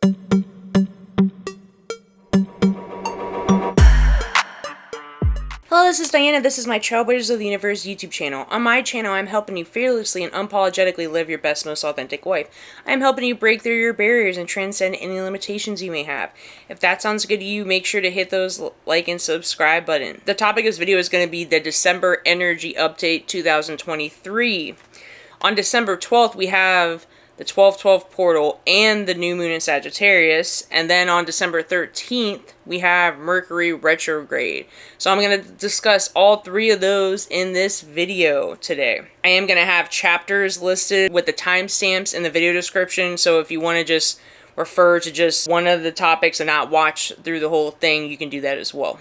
Hello, this is Diana. This is my Trailblazers of the Universe YouTube channel. On my channel, I'm helping you fearlessly and unapologetically live your best, most authentic life. I'm helping you break through your barriers and transcend any limitations you may have. If that sounds good to you, make sure to hit those like and subscribe button. The topic of this video is going to be the December Energy Update 2023. On December 12th, we have the 1212 portal and the new moon in Sagittarius, and then on December 13th we have Mercury Retrograde. So I'm going to discuss all three of those in this video today. I am going to have chapters listed with the timestamps in the video description, so if you want to just refer to just one of the topics and not watch through the whole thing, you can do that as well.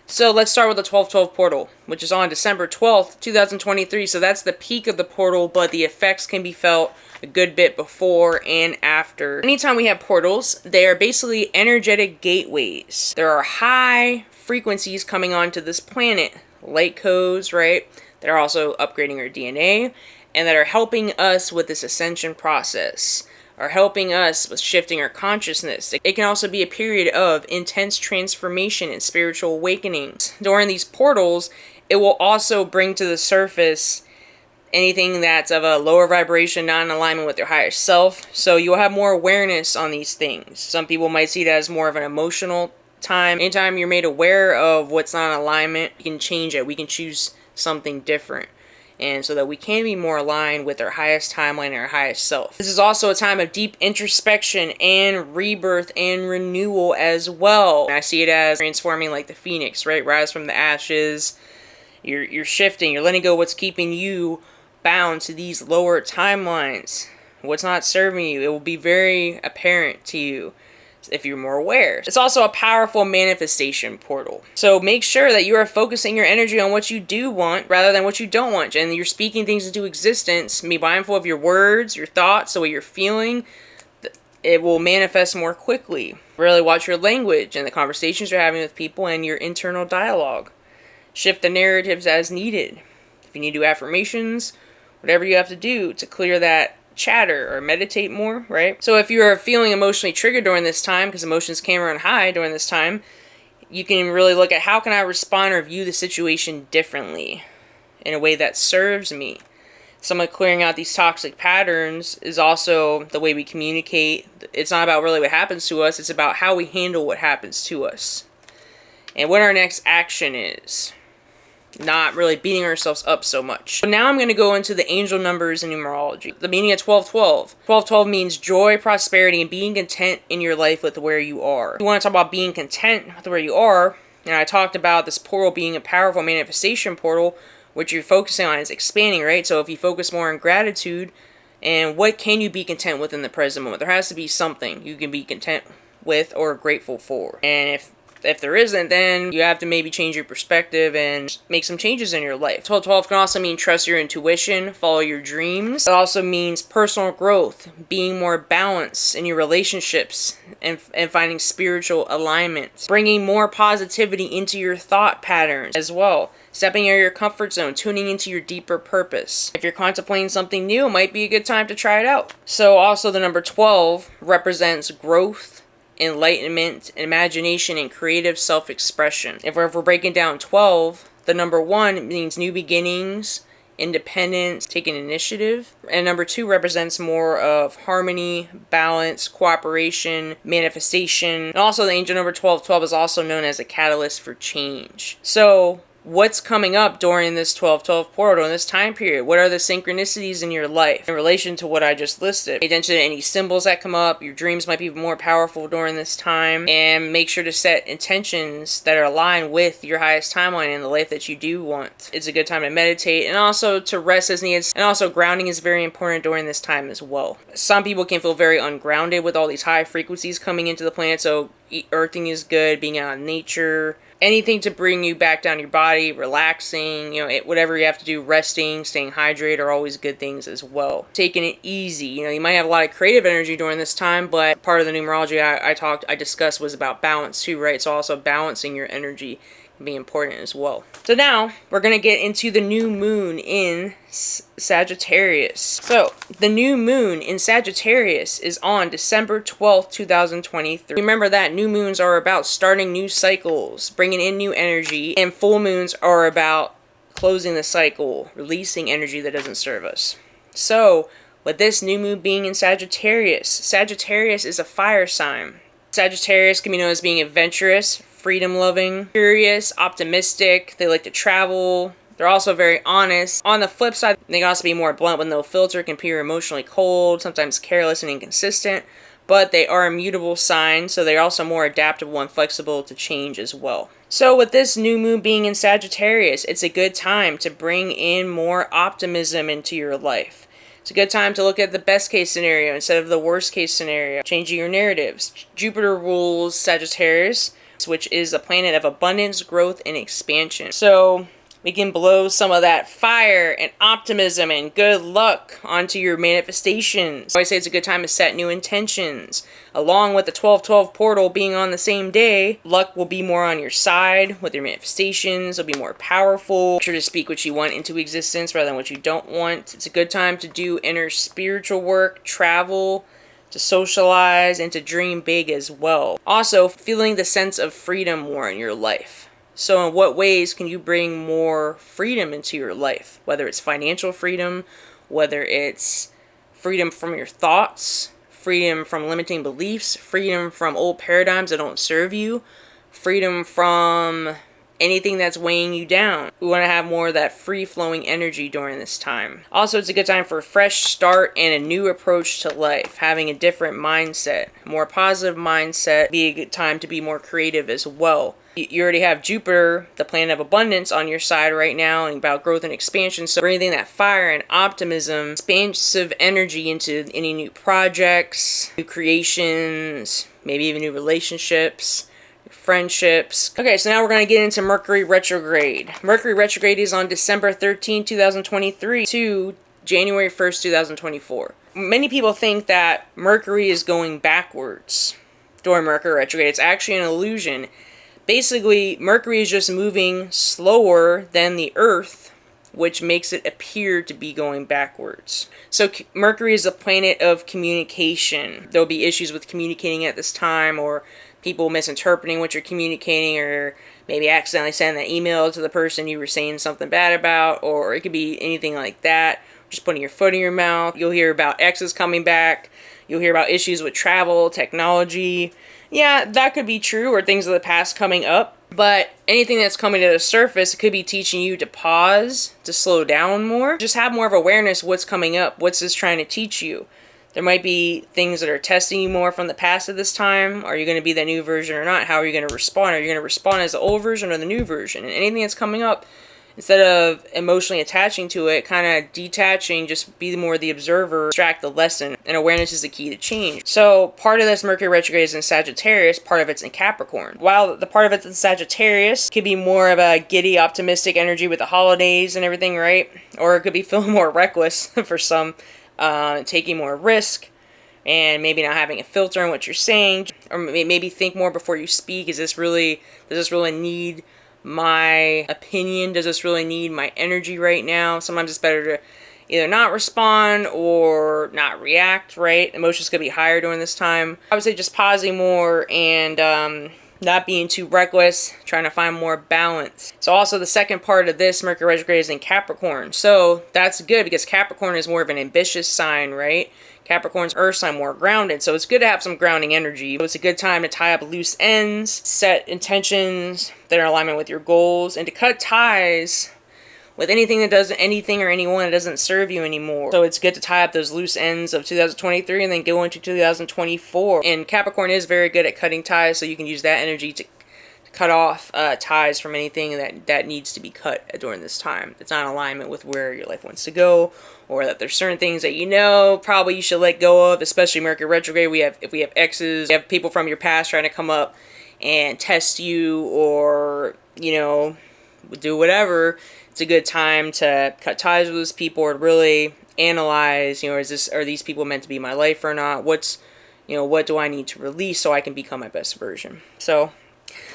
So let's start with the 1212 portal, which is on December 12th, 2023. So that's the peak of the portal, but the effects can be felt a good bit before and after. Anytime we have portals, they are basically energetic gateways. There are high frequencies coming onto this planet, light codes, right? That are also upgrading our DNA and that are helping us with this ascension process, are helping us with shifting our consciousness. It can also be a period of intense transformation and spiritual awakening. During these portals, it will also bring to the surface anything that's of a lower vibration, not in alignment with your higher self. So you'll have more awareness on these things. Some people might see that as more of an emotional time. Anytime you're made aware of what's not in alignment, you can change it. We can choose something different. And so that we can be more aligned with our highest timeline and our highest self. This is also a time of deep introspection and rebirth and renewal as well. I see it as transforming like the phoenix, right? Rise from the ashes. You're shifting. You're letting go what's keeping you bound to these lower timelines. What's not serving you. It will be very apparent to you if you're more aware. It's also a powerful manifestation portal. So make sure that you are focusing your energy on what you do want rather than what you don't want. And you're speaking things into existence. Be mindful of your words, your thoughts, the way you're feeling. It will manifest more quickly. Really watch your language and the conversations you're having with people and your internal dialogue. Shift the narratives as needed. If you need to do affirmations, whatever you have to do to clear that chatter or meditate more, right? So if you're feeling emotionally triggered during this time, because emotions can run high during this time, you can really look at how can I respond or view the situation differently in a way that serves me. Some of clearing out these toxic patterns is also the way we communicate. It's not about really what happens to us, it's about how we handle what happens to us and what our next action is. Not really beating ourselves up so much. So now I'm going to go into the angel numbers and numerology. The meaning of 1212. 1212 means joy, prosperity, and being content in your life with where you are. If you want to talk about being content with where you are, and I talked about this portal being a powerful manifestation portal, which you're focusing on is expanding, right? So if you focus more on gratitude and what can you be content with in the present moment, there has to be something you can be content with or grateful for. And if there isn't, then you have to maybe change your perspective and make some changes in your life. 1212 can also mean trust your intuition, follow your dreams. It also means personal growth, being more balanced in your relationships, and finding spiritual alignment. Bringing more positivity into your thought patterns as well. Stepping out of your comfort zone, tuning into your deeper purpose. If you're contemplating something new, it might be a good time to try it out. So also the number 12 represents growth, enlightenment, imagination, and creative self-expression. If we're breaking down 12, the number 1 means new beginnings, independence, taking initiative. And number 2 represents more of harmony, balance, cooperation, manifestation. And also the angel number 1212 is also known as a catalyst for change. So what's coming up during this 1212 portal in this time period? What are the synchronicities in your life in relation to what I just listed? Pay attention to any symbols that come up. Your dreams might be more powerful during this time, and make sure to set intentions that are aligned with your highest timeline in the life that you do want. It's a good time to meditate and also to rest as needed, and also grounding is very important during this time as well. Some people can feel very ungrounded with all these high frequencies coming into the planet, so earthing is good, being out in nature, anything to bring you back down your body, relaxing, whatever you have to do, resting, staying hydrated are always good things as well. Taking it easy. You might have a lot of creative energy during this time, but part of the numerology I discussed was about balance too, right? So also balancing your energy, be important as well. So now we're going to get into the new moon in Sagittarius. So the new moon in Sagittarius is on December 12th, 2023. Remember that new moons are about starting new cycles, bringing in new energy, and full moons are about closing the cycle, releasing energy that doesn't serve us. So with this new moon being in Sagittarius, Sagittarius is a fire sign. Sagittarius can be known as being adventurous, freedom-loving, curious, optimistic. They like to travel. They're also very honest. On the flip side, they can also be more blunt with no filter, can appear emotionally cold, sometimes careless and inconsistent. But they are a mutable sign, so they're also more adaptable and flexible to change as well. So with this new moon being in Sagittarius, it's a good time to bring in more optimism into your life. It's a good time to look at the best case scenario instead of the worst case scenario. Changing your narratives. Jupiter rules Sagittarius, which is a planet of abundance, growth, and expansion. So we can blow some of that fire and optimism and good luck onto your manifestations. I say it's a good time to set new intentions. Along with the 12/12 portal being on the same day, luck will be more on your side with your manifestations. It'll be more powerful. Make sure to speak what you want into existence rather than what you don't want. It's a good time to do inner spiritual work, travel, to socialize, and to dream big as well. Also, feeling the sense of freedom more in your life. So in what ways can you bring more freedom into your life? Whether it's financial freedom, whether it's freedom from your thoughts, freedom from limiting beliefs, freedom from old paradigms that don't serve you, freedom from anything that's weighing you down. We want to have more of that free-flowing energy during this time. Also, it's a good time for a fresh start and a new approach to life. Having a different mindset, more positive mindset, be a good time to be more creative as well. You already have Jupiter, the planet of abundance, on your side right now, and about growth and expansion. So breathing that fire and optimism, expansive energy into any new projects, new creations, maybe even new relationships, friendships. Okay, so now we're going to get into Mercury Retrograde. Mercury Retrograde is on December 13, 2023 to January 1st, 2024. Many people think that Mercury is going backwards during Mercury Retrograde. It's actually an illusion. Basically, Mercury is just moving slower than the Earth, which makes it appear to be going backwards. So Mercury is a planet of communication. There'll be issues with communicating at this time, or people misinterpreting what you're communicating, or maybe accidentally sending that email to the person you were saying something bad about, or it could be anything like that. Just putting your foot in your mouth. You'll hear about exes coming back. You'll hear about issues with travel, technology. Yeah, that could be true, or things of the past coming up. But anything that's coming to the surface, it could be teaching you to pause, to slow down more. Just have more of awareness of what's coming up. What's this trying to teach you? There might be things that are testing you more from the past at this time. Are you going to be that new version or not? How are you going to respond? Are you going to respond as the old version or the new version? And anything that's coming up, instead of emotionally attaching to it, kind of detaching, just be more the observer, extract the lesson. And awareness is the key to change. So part of this Mercury retrograde is in Sagittarius, part of it's in Capricorn. While the part of it's in Sagittarius could be more of a giddy, optimistic energy with the holidays and everything, right? Or it could be feeling more reckless for some, taking more risk, and maybe not having a filter on what you're saying, or maybe think more before you speak. Does this really need my opinion? Does this really need my energy right now? Sometimes it's better to either not respond or not react, right? Emotions could be higher during this time. I would say just pausing more and not being too reckless, trying to find more balance. So also the second part of this Mercury retrograde is in Capricorn. So that's good because Capricorn is more of an ambitious sign, right? Capricorn's earth sign, more grounded. So it's good to have some grounding energy. So it's a good time to tie up loose ends, set intentions that are in alignment with your goals, and to cut ties with anything that doesn't, anything or anyone that doesn't serve you anymore. So it's good to tie up those loose ends of 2023 and then go into 2024. And Capricorn is very good at cutting ties, so you can use that energy to cut off ties from anything that needs to be cut during this time. It's not in alignment with where your life wants to go, or that there's certain things that you know probably you should let go of, especially Mercury retrograde. If we have exes, we have people from your past trying to come up and test you, or, you know, do whatever. It's a good time to cut ties with those people, or really analyze, you know, are these people meant to be my life or not? What do I need to release so I can become my best version? So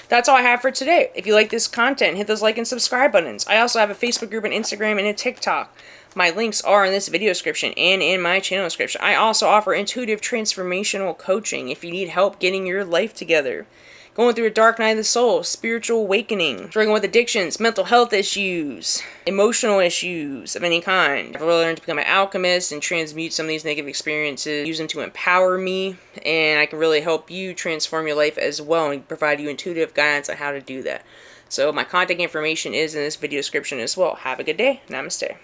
That's all I have for today. If you like this content, hit those like and subscribe buttons. I also have a Facebook group, an Instagram, and a TikTok. My links are in this video description and in my channel description. I also offer intuitive transformational coaching if you need help getting your life together. Going through a dark night of the soul, spiritual awakening, struggling with addictions, mental health issues, emotional issues of any kind. I've really learned to become an alchemist and transmute some of these negative experiences, use them to empower me, and I can really help you transform your life as well and provide you intuitive guidance on how to do that. So my contact information is in this video description as well. Have a good day. Namaste.